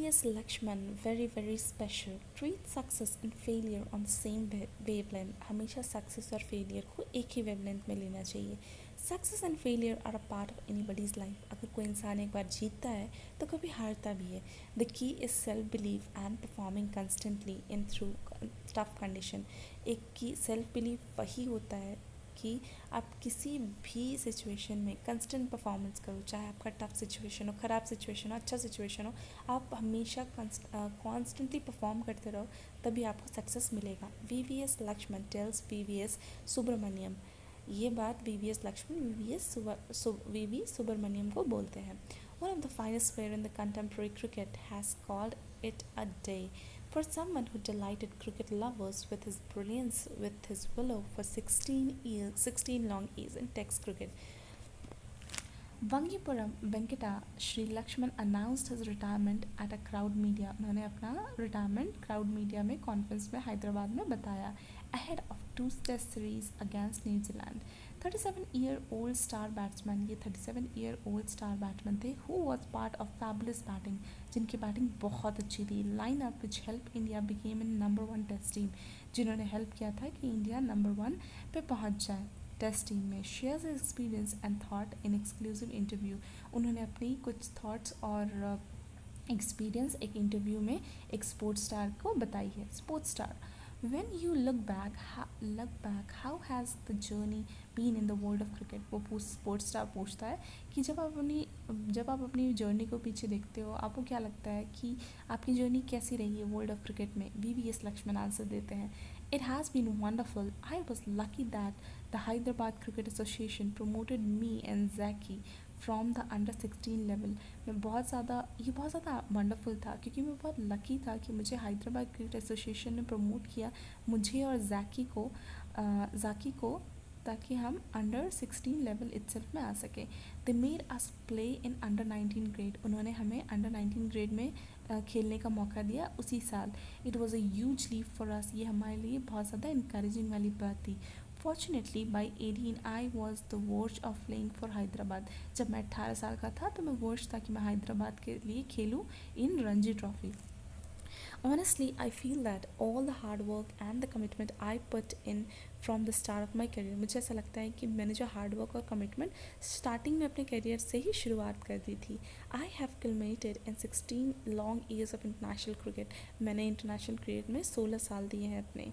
VVS Lakshman, very very special. Treat success and failure on the same wavelength. हमेशा success और failure को एक ही वेवलेंथ में लेना चाहिए. Success and failure are a part of anybody's life. अगर कोई इंसान एक बार जीतता है तो कभी हारता भी है. The key is self believe and performing constantly in through tough condition. एक की सेल्फ बिलीव वही होता है कि आप किसी भी सिचुएशन में कंस्टेंट परफॉर्मेंस करो, चाहे आपका टफ सिचुएशन हो, ख़राब सिचुएशन हो, अच्छा सिचुएशन हो, आप हमेशा कॉन्स्टेंटली परफॉर्म करते रहो, तभी आपको सक्सेस मिलेगा. VVS Laxman tells VVS Subramaniam. ये बात VVS लक्ष्मण VV सुब्रमण्यम को बोलते हैं. One of the finest player in the contemporary cricket has called it a day. For someone who delighted cricket lovers with his brilliance, with his willow for 16 long years in Text cricket, Vangipuram Venkata Sri Lakshman announced his retirement at a crowd media. उन्होंने अपना retirement crowd media में conference में हैदराबाद में बताया. Ahead of two test series against New Zealand. 37-year-old star batsman, ये 37-year-old star batsman थे, who was part of fabulous batting, जिनकी batting बहुत अच्छी थी. Line up which help India became in number 1 test team, जिन्होंने help किया था कि इंडिया नंबर 1 पे पहुंच जाए टेस्ट टीम में. Shares experience and thought in exclusive interview. उन्होंने अपनी कुछ थॉट्स और एक्सपीरियंस एक इंटरव्यू में एक स्पोर्ट्स स्टार को बताई है. Sports star, when you look back how has the journey been in the world of cricket. वो स्पोर्ट्स स्टार पूछता है कि जब आप अपनी जर्नी को पीछे देखते हो, आपको क्या लगता है कि आपकी जर्नी कैसी रही है वर्ल्ड ऑफ क्रिकेट में. VVS लक्ष्मण आंसर देते हैं. It has been wonderful. I was lucky that the Hyderabad Cricket Association promoted me and Zaki from the under 16 level. ये बहुत ज़्यादा वंडरफुल था क्योंकि मैं बहुत लकी था कि मुझे हैदराबाद क्रिकेट एसोसिएशन ने प्रमोट किया, मुझे और जाकी को, ताकि हम अंडर 16 लेवल इटसेल्फ में आ सके. They made us play in under 19 grade. उन्होंने हमें अंडर 19 ग्रेड में खेलने का मौका दिया उसी साल. It was a huge leap for us. ये हमारे लिए बहुत ज़्यादा इंकरेजिंग वाली बात थी. Fortunately by 18 I was the verge of playing for Hyderabad. जब मैं 18 साल का था तो मैं वर्च था कि मैं हैदराबाद के लिए खेलूँ in Ranji trophy. Honestly, I feel that all the hard work and the commitment I put in from the start of my career, मुझे ऐसा लगता है कि मैंने जो हार्ड वर्क और कमिटमेंट स्टार्टिंग में अपने करियर से ही शुरुआत कर दी थी. I have culminated in 16 long years of international cricket. मैंने इंटरनेशनल क्रिकेट में 16 साल दिए हैं अपने.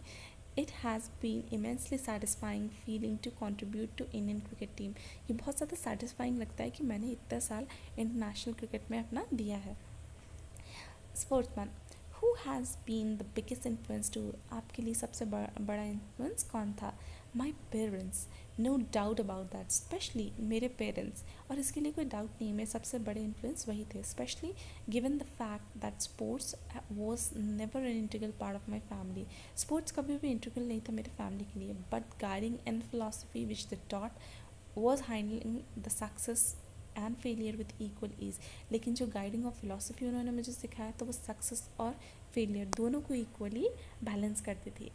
It has been immensely satisfying feeling to contribute to Indian cricket team. ये बहुत ज़्यादा satisfying लगता है कि मैंने इतना साल इंटरनेशनल क्रिकेट में अपना दिया है. Sportsman, who has been the biggest influence to. आपके लिए सबसे बड़ा इन्फ्लुएंस कौन था. My parents, no doubt about that. Specially मेरे पेरेंट्स, और इसके लिए कोई डाउट नहीं, मेरे सबसे बड़े इन्फ्लुएंस वही थे. Specially given the fact that sports was never an integral part of my family. Sports कभी भी इंटीग्रल नहीं था मेरे फैमिली के लिए, but guiding and philosophy which the taught was handling the success and failure with equal ease. लेकिन जो guiding और फिलासफी उन्होंने मुझे सिखाया तो वो सक्सेस और फेलियर दोनों को इक्वली बैलेंस करती थी.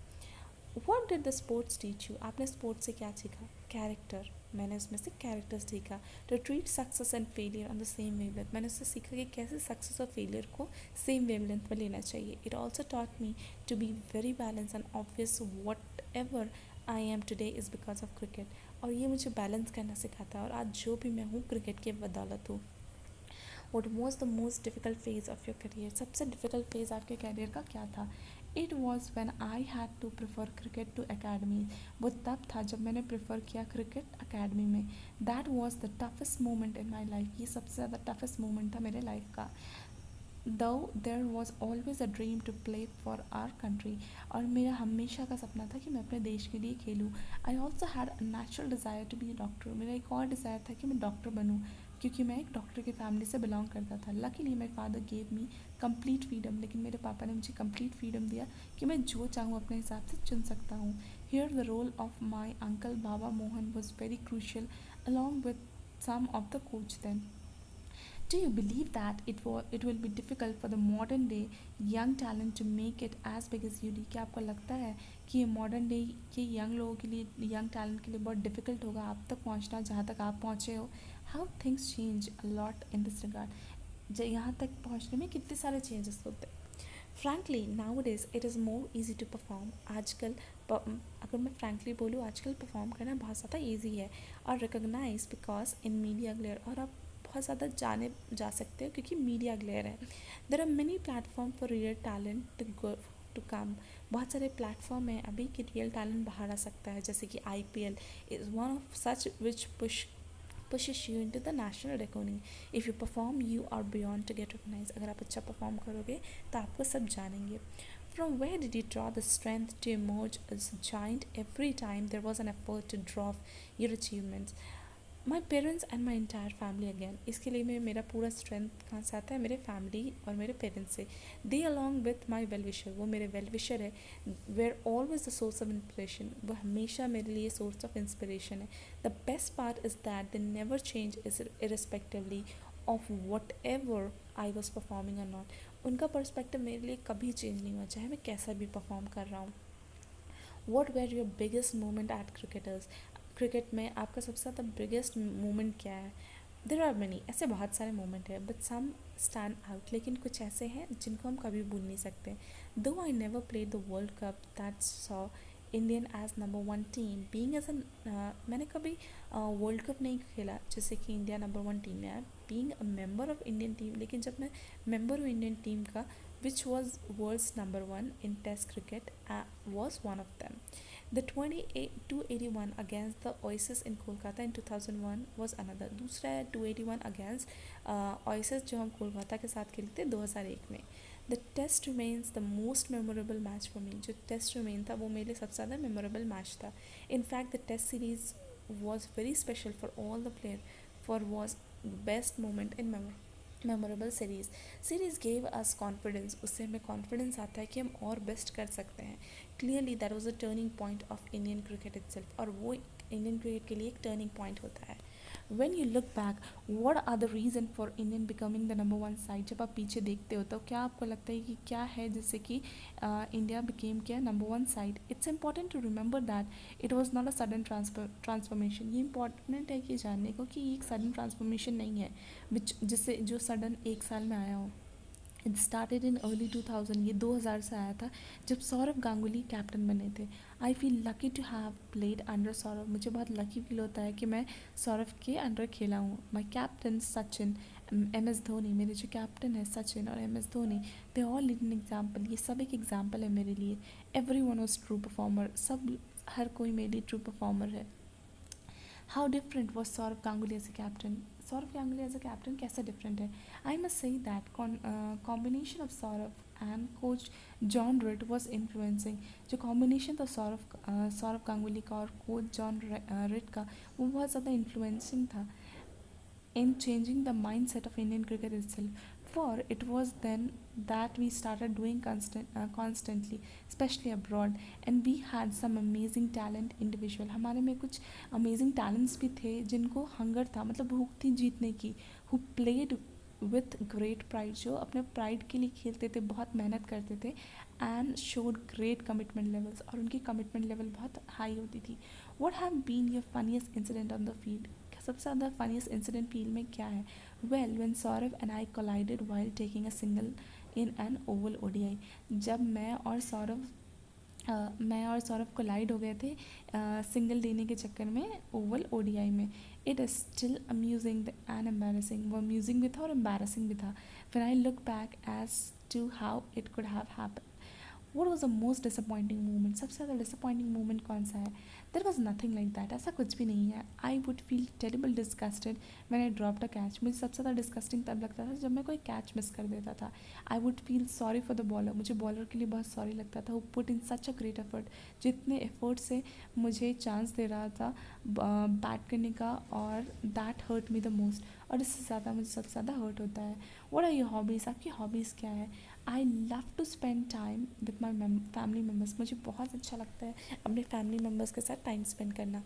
What did the sports teach you. आपने स्पोर्ट्स से क्या सीखा. कैरेक्टर, मैंने उसमें से कैरेक्टर सीखा. To treat success and failure on the same wavelength, मैंने उससे सीखा कि कैसे सक्सेस और फेलियर को सेम वेवलेंथ में लेना चाहिए. It also taught me to be very balance and obvious. Whatever I am today is because of cricket. और ये मुझे बैलेंस करना सिखाता है, और आज जो भी मैं हूँ क्रिकेट के बदौलत हूँ. What was the most difficult phase of your career. सबसे डिफ़िकल्ट फेज़ आपके करियर का क्या था. It was when I had to prefer cricket to academy. वो तब था जब मैंने प्रेफर किया क्रिकेट अकेडमी में. That was the toughest moment in my life. ये सबसे ज़्यादा टफेस्ट मोमेंट था मेरे लाइफ का. Though there was always a dream to play for our country. और मेरा हमेशा का सपना था कि मैं अपने देश के लिए खेलूँ. I also had a natural desire to be doctor. मेरा एक और डिज़ायर था कि मैं डॉक्टर बनूँ, क्योंकि मैं एक डॉक्टर की फैमिली से बिलोंग करता था. Luckily my father gave me complete freedom. लेकिन मेरे पापा ने मुझे कंप्लीट फ्रीडम दिया कि मैं जो चाहूँ अपने हिसाब से चुन सकता हूँ. Here the role of my uncle Baba Mohan was very crucial along with some of the coach then. Do you believe that it will be difficult for the modern day young talent to make it as big as you did? क्या आपको लगता है कि ये modern day के young लोगों के लिए, यंग टैलेंट के लिए बहुत डिफ़िकल्ट होगा आप तक पहुंचना जहाँ तक आप पहुँचे हो. How things change a lot in this regard. यहाँ तक पहुँचने में कितने सारे चेंजेस होते हैं. Frankly nowadays it is more easy to perform. आजकल अगर मैं फ्रैंकली बोलूँ, आजकल परफॉर्म करना बहुत ज़्यादा ईजी है और recognize because in media glare. और आप बहुत ज़्यादा जाने जा सकते हो क्योंकि मीडिया ग्लेयर है. There are many platform for real talent to come. बहुत सारे प्लेटफॉर्म हैं अभी कि रियल टैलेंट बाहर आ सकता है, जैसे कि IPL is one of such which pushes you into the national reckoning. If you perform, you are beyond to get recognized. अगर आप अच्छा परफॉर्म करोगे तो आपको सब जानेंगे. From where did you draw the strength to emerge as a giant every time there was an effort to drop your achievements? My parents and my entire family again. इसके लिए मैं मेरा पूरा स्ट्रेंथ कहाँ से आता है? मेरे फैमिली और मेरे पेरेंट्स से. They along with my well wisher, वो मेरे वेल विशर है. Were always the source of inspiration, वो हमेशा मेरे लिए सोर्स ऑफ इंस्पिरेशन है. The best part is that they never change irrespectively of whatever I was performing और not. उनका पर्सपेक्टिव मेरे लिए कभी चेंज नहीं हुआ, चाहे मैं कैसा भी परफॉर्म कर रहा हूँ. What were your biggest moment at cricketers. Cricket में आपका सबसे ज़्यादा बिगेस्ट मोमेंट क्या है? देर आर मैनी, ऐसे बहुत सारे मोमेंट है बट सम स्टैंड आउट. लेकिन कुछ ऐसे हैं जिनको हम कभी भूल नहीं सकते. Though I never played the world cup that saw Indian as number one team being as मैंने कभी वर्ल्ड कप नहीं खेला जैसे कि इंडिया नंबर वन टीम में है, being a member of Indian team. लेकिन जब मैं मेंबर हूँ इंडियन टीम का, which was world's number one in Test cricket, was one of them. The 281 against the Oasis in Kolkata in 2001 was another. दूसरा है 281 against Oasis जो हम कोलकाता के साथ खेले थे 2001 में. The test remains the most memorable match for me. जो test remain था वो मेरे लिए सबसे ज़्यादा memorable match था. In fact, the test series was very special for all the players, for was best moment in memorable series gave us confidence. उससे हमें कॉन्फिडेंस आता है कि हम और बेस्ट कर सकते हैं. Clearly that was a turning point of Indian cricket itself. और वो इंडियन क्रिकेट के लिए एक टर्निंग पॉइंट होता है. When you look back, what are the reason for Indian becoming the number one side. जब आप पीछे देखते हो तो क्या आपको लगता है कि क्या है जिससे कि इंडिया बिकेम क्या number one side? It's important to remember that it was not a sudden transformation. ये इंपॉर्टेंट है कि जानने को कि ये एक सडन ट्रांसफॉर्मेशन नहीं है जिससे जो सडन एक साल में आया हो. It started in early 2000. ये 2000 से आया था जब सौरव गांगुली कैप्टन बने थे. I feel lucky to have played under Sourav. मुझे बहुत लकी फील होता है कि मैं सौरव के अंडर खेला हूँ. My captain Sachin, MS Dhoni, मेरे जो कैप्टन है सचिन और MS Dhoni, they all lead an example. ये सब एक एग्जाम्पल है मेरे लिए. Every one was true performer. सब हर कोई मेरे लिए ट्रू परफॉर्मर है. How different was Sourav Ganguly as a captain. Sourav Ganguly as a captain कैसे डिफरेंट है? I must say that combination of Sourav and coach John Wright was influencing. जो कॉम्बिनेशन था सौरव गांगुली का और कोच जॉन रिट का, वो बहुत ज़्यादा इन्फ्लुएंसिंग था in changing the mindset of Indian cricket itself. For it was then that we started doing constantly, especially abroad, and we had some amazing talent individual. हमारे में कुछ amazing talents भी थे जिनको hunger था, मतलब भूख थी जीतने की, who played with great pride, जो अपने pride के लिए खेलते थे, बहुत मेहनत करते थे, and showed great commitment levels, और उनकी commitment level बहुत high होती थी. What have been your funniest incident on the field? सबसे ज़्यादा फनीस्ट इंसिडेंट फील्ड में क्या है? Well when Sourav and I collided while taking a single in an Oval ODI. जब मैं और सौरभ कोलाइड हो गए थे सिंगल लेने के चक्कर में ओवल ODI में. It is still amusing and embarrassing. वो अम्यूजिंग भी था और एम्बेरसिंग भी था. फिर I look back as to how it could have happen. What was the most disappointing moment. सबसे ज़्यादा डिसअपॉइंटिंग मोमेंट कौन सा है? There was nothing like that. ऐसा कुछ भी नहीं है. I would feel terrible disgusted when I dropped a catch. मुझे सबसे ज़्यादा डिस्गस्टिंग तब लगता था जब मैं कोई कैच मिस कर देता था. आई would feel sorry for the bowler. मुझे बॉलर के लिए बहुत सॉरी लगता था. वो put in such a great effort, जितने एफर्ट से मुझे चांस दे रहा था बैट करने का, और that hurt me the most. और इससे ज़्यादा मुझे सबसे ज़्यादा हर्ट होता है. What are your hobbies. आपकी हॉबीज़ क्या है? I love to spend time with my family members. मुझे बहुत अच्छा लगता है अपने फैमिली मेम्बर्स के साथ टाइम स्पेंड करना.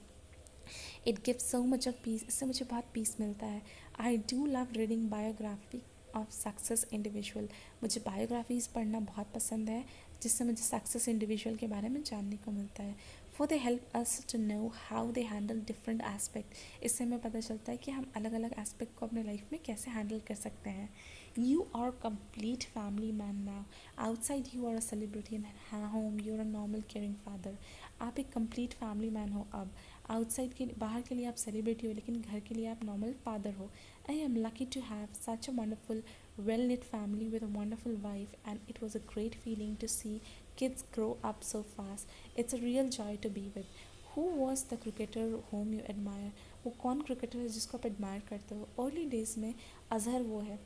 It gives so much of peace. इससे मुझे बहुत पीस मिलता है. I do love reading biography of success individual. मुझे बायोग्राफीज़ पढ़ना बहुत पसंद है जिससे मुझे सक्सेस इंडिविजुअल के बारे में जानने को मिलता है. For they help us to know how they handle different aspect. इससे हमें पता चलता है कि हम अलग अलग एस्पेक्ट को अपने लाइफ में कैसे हैंडल कर सकते हैं. You are a complete family man now. Outside you are a celebrity and at home you are a normal caring father. आप एक complete family man हो अब. Outside के बाहर के लिए आप celebrity हो लेकिन घर के लिए आप normal father हो. I am lucky to have such a wonderful, well-knit family with a wonderful wife, and it was a great feeling to see kids grow up so fast. It's a real joy to be with. Who was the cricketer whom you admire? वो कौन cricketer है जिसको आप admire करते हो? Early days में अजहर वो है.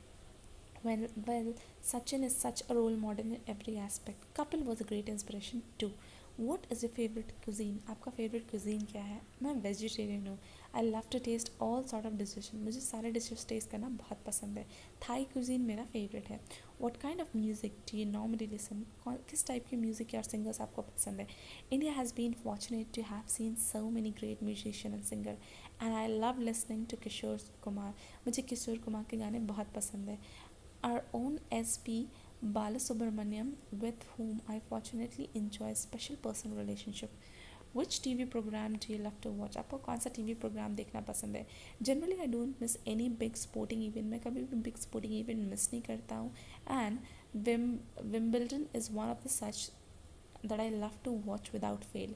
Well, Sachin is such a role model in every aspect. Kapil was a great inspiration too. What is your favorite cuisine? आपका favorite cuisine क्या है? मैं vegetarian हूँ. I love to taste all sort of dishes. मुझे सारे dishes taste करना बहुत पसंद है. Thai cuisine मेरा favorite है. What kind of music do you normally listen? किस type की music या singers आपको पसंद है? India has been fortunate to have seen so many great musicians and singers, and I love listening to Kishore Kumar. मुझे किशोर कुमार के गाने बहुत पसंद है. Our own SP Balasubramaniam, with whom I fortunately enjoy a special personal relationship. Which TV program do you love to watch? आपको कौन सा TV program देखना पसंद है? Generally I don't miss any big sporting event. मैं कभी भी big sporting event miss नहीं करता हूँ. And Wimbledon is one of the such that I love to watch without fail.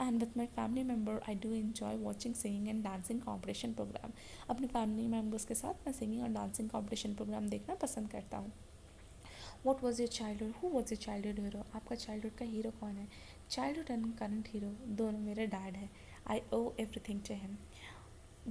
And with my family member, I do enjoy watching singing and dancing competition program. अपने family members के साथ मैं singing और dancing competition program देखना पसंद करता हूँ. What was your childhood? Who was your childhood hero? आपका childhood का hero कौन है? Childhood and current hero दोनों मेरे dad है. I owe everything to him.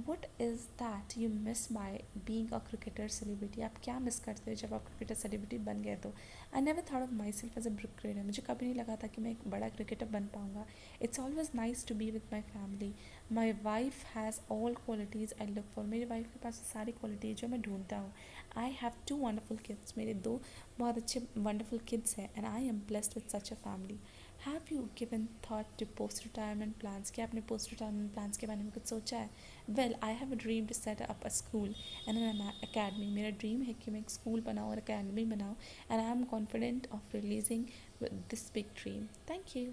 What is that you miss by being a cricketer celebrity? आप क्या miss करते हो जब आप क्रिकेटर सेलिब्रिटी बन गए तो? I never thought of myself as a cricketer. मुझे कभी नहीं लगा था कि मैं एक बड़ा क्रिकेटर बन पाऊँगा. It's always nice to be with my family. My wife has all qualities I look for. मेरी वाइफ के पास सारी क्वालिटी जो मैं ढूंढता हूँ. I have 2 wonderful kids. मेरे 2 बहुत अच्छे वंडरफुल किड्स हैं, and I am blessed with such a family. Have you given thought to post retirement plans? क्या आपने पोस्ट रिटायरमेंट प्लान्स के बारे में कुछ सोचा है? Well, I have a dream to set up a school and an academy. मेरा dream है कि मैं एक स्कूल बनाऊँ और अकेडमी बनाऊँ, and I am confident of releasing this big dream. Thank you.